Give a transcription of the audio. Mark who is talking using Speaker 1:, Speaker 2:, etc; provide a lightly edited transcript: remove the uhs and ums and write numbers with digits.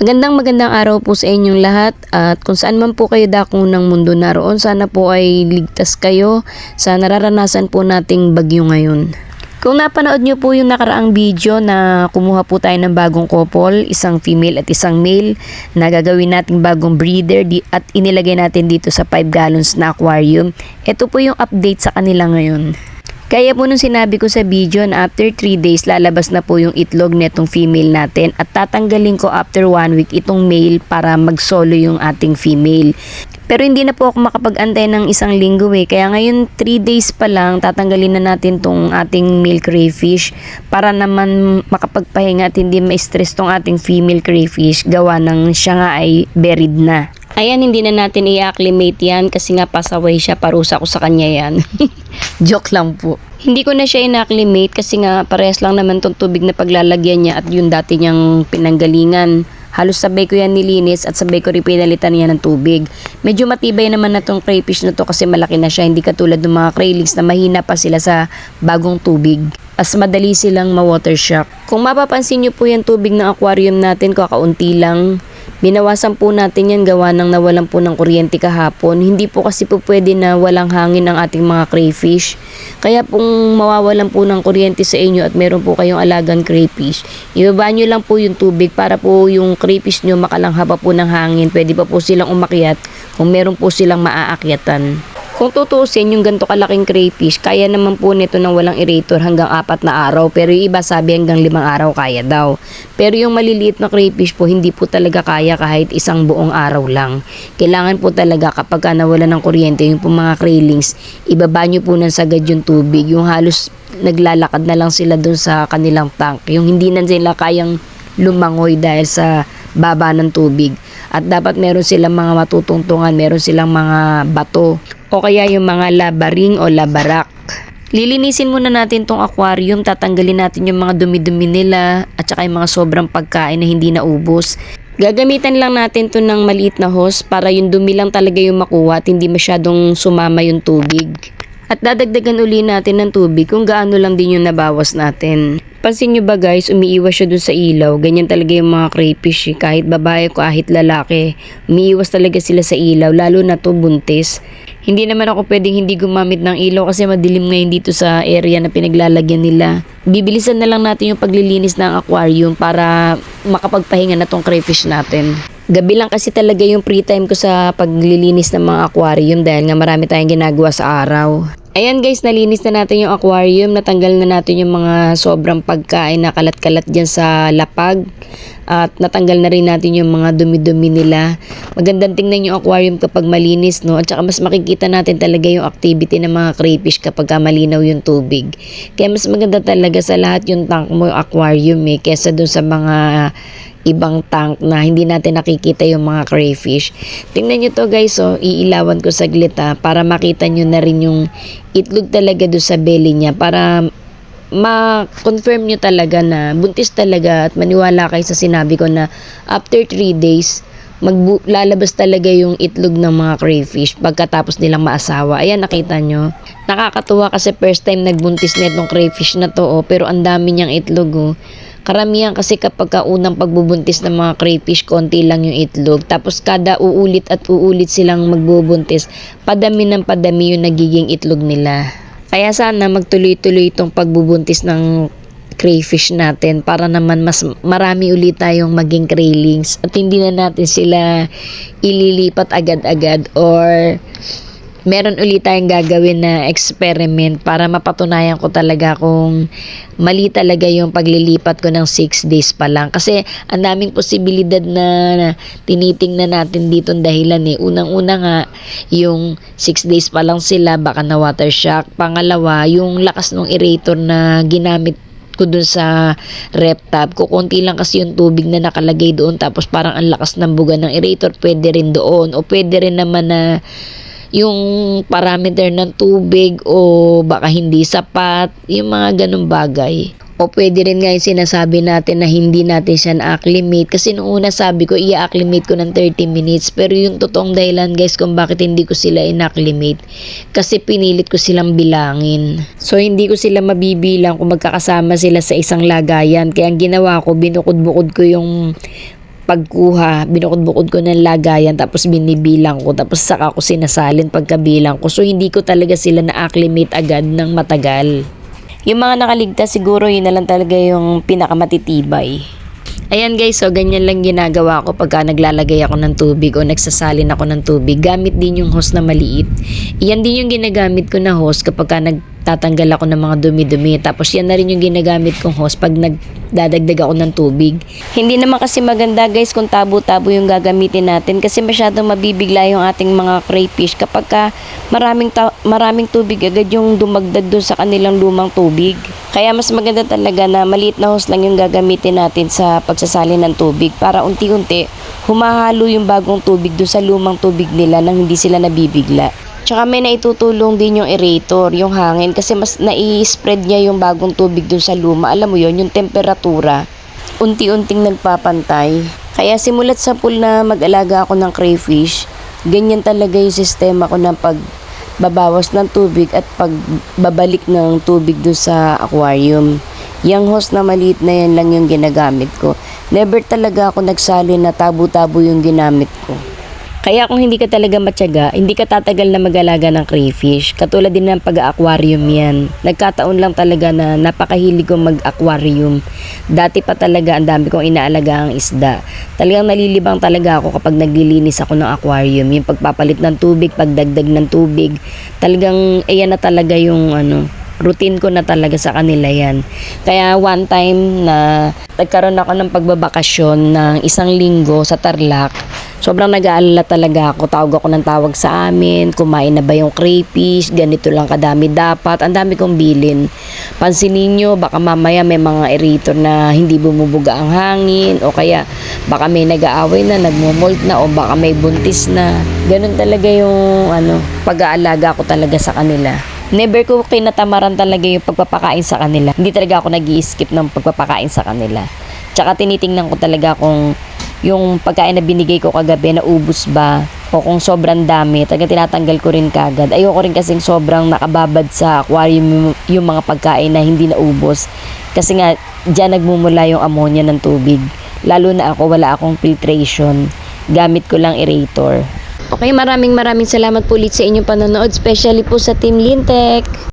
Speaker 1: Magandang araw po sa inyong lahat at kung saan man po kayo dako ng mundo naroon, sana po ay ligtas kayo sa nararanasan po nating bagyo ngayon. Kung napanood nyo po yung nakaraang video na kumuha po tayo ng bagong couple, isang female at isang male na gagawin nating bagong breeder at inilagay natin dito sa 5 gallons na aquarium, ito po yung update sa kanila ngayon. Kaya po nung sinabi ko sa video na after 3 days lalabas na po yung itlog netong female natin at tatanggalin ko after 1 week itong male para mag-solo yung ating female. Pero hindi na po ako makapag-antay ng isang linggo kaya ngayon 3 days pa lang tatanggalin na natin tong ating male crayfish para naman makapagpahinga at hindi ma-stress tong ating female crayfish gawa ng siya nga ay buried na. Ayan, hindi na natin i-acclimate yan kasi nga pasaway siya, parusa ko sa kanya yan. Joke lang po. Hindi ko na siya in-acclimate kasi nga parehas lang naman tong tubig na paglalagyan niya at yung dati niyang pinanggalingan. Halos sabay ko yan nilinis at sabay ko rin pinalitan niya ng tubig. Medyo matibay naman na tong crayfish na to kasi malaki na siya, hindi katulad ng mga craylings na mahina pa sila sa bagong tubig. As madali silang ma-water shock. Kung mapapansin nyo po yung tubig ng aquarium natin, kakaunti lang. Binawasan po natin yan gawa ng nawalan po ng kuryente kahapon. Hindi po kasi po pwede na walang hangin ang ating mga crayfish. Kaya kung mawawalan po ng kuryente sa inyo at meron po kayong alagang crayfish, ibaba nyo lang po yung tubig para po yung crayfish nyo makalanghap pa po ng hangin. Pwede pa po silang umakyat kung meron po silang maaakyatan. Kung tutusin yung ganito kalaking crayfish, kaya naman po nito ng walang aerator hanggang 4 na araw. Pero yung iba sabi hanggang 5 araw kaya daw. Pero yung maliliit na crayfish po, hindi po talaga kaya kahit isang buong araw lang. Kailangan po talaga kapag nawala ng kuryente, yung po mga craylings, ibaba nyo po ng sagad yung tubig. Yung halos naglalakad na lang sila dun sa kanilang tank. Yung hindi na sila kayang lumangoy dahil sa baba ng tubig. At dapat meron silang mga matutungtungan, meron silang mga bato o kaya yung mga labaring o labarak. Lilinisin muna natin tong aquarium, tatanggalin natin yung mga dumi-dumi nila at saka yung mga sobrang pagkain na hindi naubos. Gagamitan lang natin to ng maliit na hose para yung dumi lang talaga yung makuha at hindi masyadong sumama yung tubig. At dadagdagan uli natin ng tubig kung gaano lang din yung nabawas natin. Pansin nyo ba guys, umiiwas siya dun sa ilaw. Ganyan talaga yung mga crayfish kahit babae o kahit lalaki. Umiiwas talaga sila sa ilaw, lalo na to buntis. Hindi naman ako pwedeng hindi gumamit ng ilaw kasi madilim ngayon dito sa area na pinaglalagyan nila. Bibilisan na lang natin yung paglilinis ng aquarium para makapagpahinga na tong crayfish natin. Gabi lang kasi talaga yung free time ko sa paglilinis ng mga aquarium dahil nga marami tayong ginagawa sa araw. Ayan guys, nalinis na natin yung aquarium, natanggal na natin yung mga sobrang pagkain na kalat-kalat dyan sa lapag at natanggal na rin natin yung mga dumi-dumi nila. Magandang tingnan yung aquarium kapag malinis, no? At saka mas makikita natin talaga yung activity ng mga crayfish kapag malinaw yung tubig. Kaya mas maganda talaga sa lahat yung tank mo, yung aquarium kesa dun sa mga ibang tank na hindi natin nakikita yung mga crayfish. Tingnan nyo to guys, iilawan ko saglit para makita nyo na rin yung itlog talaga doon sa belly niya para ma-confirm nyo talaga na buntis talaga at maniwala kayo sa sinabi ko na after 3 days lalabas talaga yung itlog ng mga crayfish pagkatapos nilang maasawa. Ayan, nakita nyo. Nakakatuwa kasi first time nagbuntis na itong crayfish na to pero ang dami niyang itlog Karamihan kasi kapag unang pagbubuntis ng mga crayfish, konti lang yung itlog. Tapos kada uulit at uulit silang magbubuntis, padami ng padami yung nagiging itlog nila. Kaya sana magtuloy-tuloy itong pagbubuntis ng crayfish natin para naman mas marami ulit tayong maging craylings at hindi na natin sila ililipat agad-agad or meron ulit tayong gagawin na experiment para mapatunayan ko talaga kung mali talaga yung paglilipat ko ng 6 days pa lang. Kasi ang daming posibilidad na tinitingnan natin dito dahilan Unang-una nga, yung 6 days pa lang sila, baka na water shock. Pangalawa, yung lakas ng aerator na ginamit ko dun sa rep tub. Kukunti lang kasi yung tubig na nakalagay doon tapos parang ang lakas ng buga ng aerator. Pwede rin doon o pwede rin naman na yung parameter ng tubig o baka hindi sapat, yung mga ganung bagay. O pwede rin nga yung sinasabi natin na hindi natin siya na-acclimate kasi noong una sabi ko i-acclimate ko ng 30 minutes pero yung totoong dahilan guys kung bakit hindi ko sila in-acclimate kasi pinilit ko silang bilangin. So hindi ko sila mabibilang kung magkakasama sila sa isang lagayan kaya ang ginawa ko binukod-bukod ko yung pagkuha, binukod-bukod ko ng lagayan tapos binibilang ko tapos saka ko sinasalin pagkabilang ko. So hindi ko talaga sila na-acclimate agad ng matagal. Yung mga nakaligtas siguro yun na lang talaga yung pinakamatitibay. Ayan guys, so ganyan lang ginagawa ko pagka naglalagay ako ng tubig o nagsasalin ako ng tubig. Gamit din yung hose na maliit. Iyan din yung ginagamit ko na hose kapag nagtatanggal ako ng mga dumi-dumi. Tapos yan na rin yung ginagamit kong hose pag nagdadagdag ako ng tubig. Hindi naman kasi maganda guys kung tabo-tabo yung gagamitin natin kasi masyadong mabibigla yung ating mga crayfish kapag maraming tubig agad yung dumagdag doon sa kanilang lumang tubig. Kaya mas maganda talaga na maliit na hose lang yung gagamitin natin sa pagsasalin ng tubig para unti-unti humahalo yung bagong tubig doon sa lumang tubig nila nang hindi sila nabibigla. Tsaka may naitutulong din yung aerator, yung hangin kasi mas nai-spread niya yung bagong tubig doon sa luma. Alam mo yon, yung temperatura unti-unting nagpapantay. Kaya simulat sa pool na mag-alaga ako ng crayfish, ganyan talaga yung sistema ko ng pagbabawas ng tubig at pagbabalik ng tubig doon sa aquarium. Yung hose na maliit na yan lang yung ginagamit ko. Never talaga ako nagsali na tabo-tabo yung ginamit ko. Kaya kung hindi ka talaga matyaga, hindi ka tatagal na mag-alaga ng crayfish. Katulad din ng pag-aquarium yan. Nagkataon lang talaga na napakahilig kong mag-aquarium. Dati pa talaga ang dami kong inaalaga ang isda. Talagang nalilibang talaga ako kapag naglilinis ako ng aquarium. Yung pagpapalit ng tubig, pagdagdag ng tubig. Talagang ayan na talaga yung routine ko na talaga sa kanila yan. Kaya one time na nagkaroon ako ng pagbabakasyon ng 1 linggo sa Tarlac, sobrang nag-aalala talaga ako. Tawag ako ng tawag sa amin, kumain na ba yung crayfish, ganito lang kadami dapat, ang dami kong bilin. Pansinin nyo, baka mamaya may mga aerator na hindi bumubuga ang hangin, o kaya baka may nag-aaway na, nagmumolt na, o baka may buntis na. Ganun talaga yung pag-aalaga ko talaga sa kanila. Never ko kinatamaran talaga yung pagpapakain sa kanila. Hindi talaga ako nag-i-skip ng pagpapakain sa kanila. Tsaka tinitingnan ko talaga kung yung pagkain na binigay ko kagabi naubos ba o kung sobrang dami, talaga tinatanggal ko rin kagad. Ayoko rin kasing sobrang nakababad sa aquarium yung mga pagkain na hindi naubos. Kasi nga, dyan nagmumula yung ammonia ng tubig. Lalo na ako, wala akong filtration. Gamit ko lang aerator. Okay, maraming salamat po ulit sa inyong panonood, especially po sa Team Lintec.